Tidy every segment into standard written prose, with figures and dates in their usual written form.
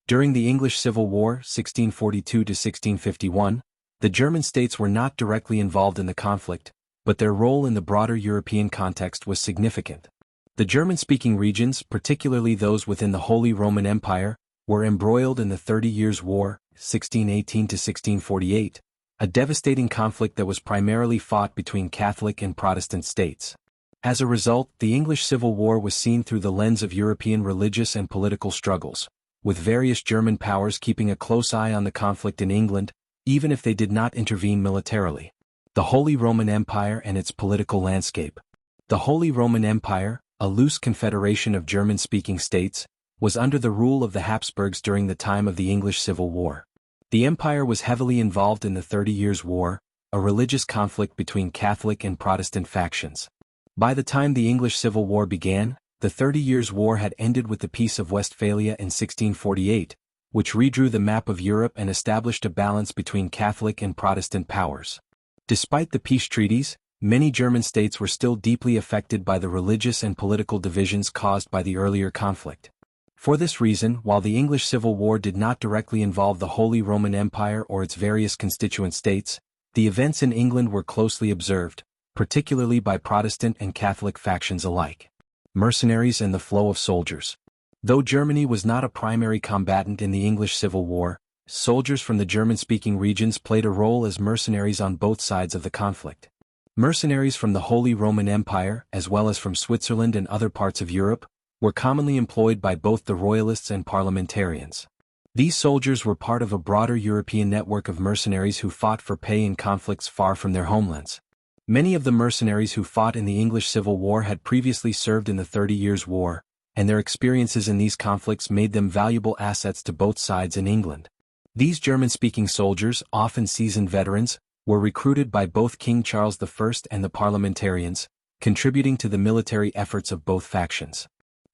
During the English Civil War, 1642 to 1651, the German states were not directly involved in the conflict, but their role in the broader European context was significant. The German-speaking regions, particularly those within the Holy Roman Empire, were embroiled in the 30 Years' War, 1618 to 1648, a devastating conflict that was primarily fought between Catholic and Protestant states. As a result, the English Civil War was seen through the lens of European religious and political struggles, with various German powers keeping a close eye on the conflict in England, even if they did not intervene militarily. The Holy Roman Empire and its political landscape. The Holy Roman Empire, a loose confederation of German-speaking states, was under the rule of the Habsburgs during the time of the English Civil War. The empire was heavily involved in the 30 Years' War, a religious conflict between Catholic and Protestant factions. By the time the English Civil War began, the 30 Years' War had ended with the Peace of Westphalia in 1648, which redrew the map of Europe and established a balance between Catholic and Protestant powers. Despite the peace treaties, many German states were still deeply affected by the religious and political divisions caused by the earlier conflict. For this reason, while the English Civil War did not directly involve the Holy Roman Empire or its various constituent states, the events in England were closely observed, particularly by Protestant and Catholic factions alike. Mercenaries and the flow of soldiers. Though Germany was not a primary combatant in the English Civil War, soldiers from the German-speaking regions played a role as mercenaries on both sides of the conflict. Mercenaries from the Holy Roman Empire, as well as from Switzerland and other parts of Europe, were commonly employed by both the royalists and parliamentarians. These soldiers were part of a broader European network of mercenaries who fought for pay in conflicts far from their homelands. Many of the mercenaries who fought in the English Civil War had previously served in the 30 Years' War, and their experiences in these conflicts made them valuable assets to both sides in England. These German-speaking soldiers, often seasoned veterans, were recruited by both King Charles I and the parliamentarians, contributing to the military efforts of both factions.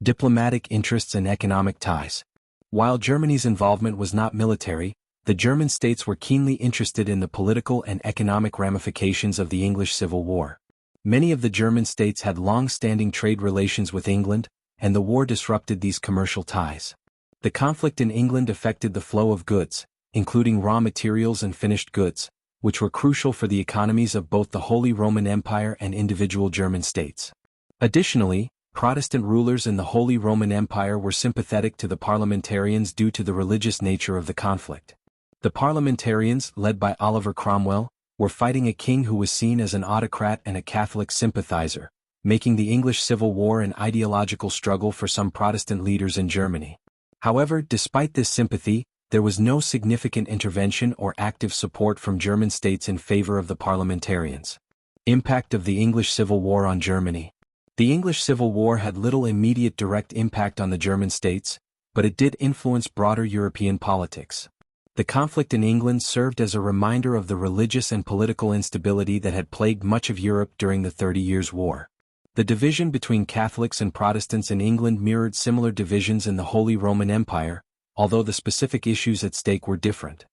Diplomatic interests and economic ties. While Germany's involvement was not military, the German states were keenly interested in the political and economic ramifications of the English Civil War. Many of the German states had long-standing trade relations with England, and the war disrupted these commercial ties. The conflict in England affected the flow of goods, including raw materials and finished goods, which were crucial for the economies of both the Holy Roman Empire and individual German states. Additionally, Protestant rulers in the Holy Roman Empire were sympathetic to the parliamentarians due to the religious nature of the conflict. The parliamentarians, led by Oliver Cromwell, were fighting a king who was seen as an autocrat and a Catholic sympathizer, making the English Civil War an ideological struggle for some Protestant leaders in Germany. However, despite this sympathy, there was no significant intervention or active support from German states in favor of the parliamentarians. Impact of the English Civil War on Germany. The English Civil War had little immediate direct impact on the German states, but it did influence broader European politics. The conflict in England served as a reminder of the religious and political instability that had plagued much of Europe during the 30 Years' War. The division between Catholics and Protestants in England mirrored similar divisions in the Holy Roman Empire, although the specific issues at stake were different.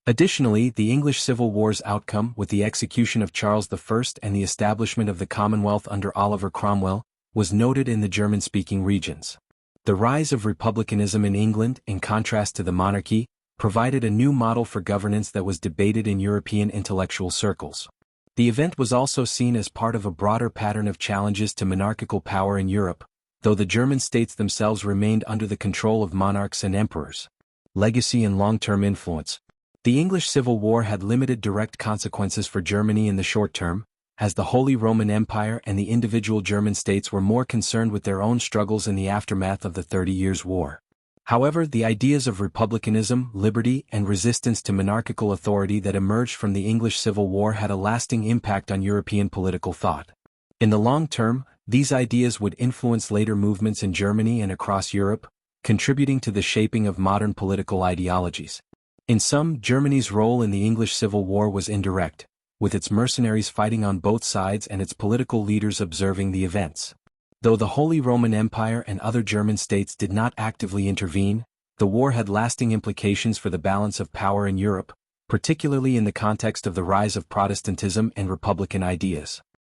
Additionally, the English Civil War's outcome, with the execution of Charles I and the establishment of the Commonwealth under Oliver Cromwell, was noted in the German-speaking regions. The rise of republicanism in England, in contrast to the monarchy, provided a new model for governance that was debated in European intellectual circles. The event was also seen as part of a broader pattern of challenges to monarchical power in Europe, though the German states themselves remained under the control of monarchs and emperors. Legacy and long-term influence. The English Civil War had limited direct consequences for Germany in the short term, as the Holy Roman Empire and the individual German states were more concerned with their own struggles in the aftermath of the 30 Years' War. However, the ideas of republicanism, liberty, and resistance to monarchical authority that emerged from the English Civil War had a lasting impact on European political thought. In the long term, these ideas would influence later movements in Germany and across Europe, contributing to the shaping of modern political ideologies. In sum, Germany's role in the English Civil War was indirect, with its mercenaries fighting on both sides and its political leaders observing the events. Though the Holy Roman Empire and other German states did not actively intervene, the war had lasting implications for the balance of power in Europe, particularly in the context of the rise of Protestantism and republican ideas.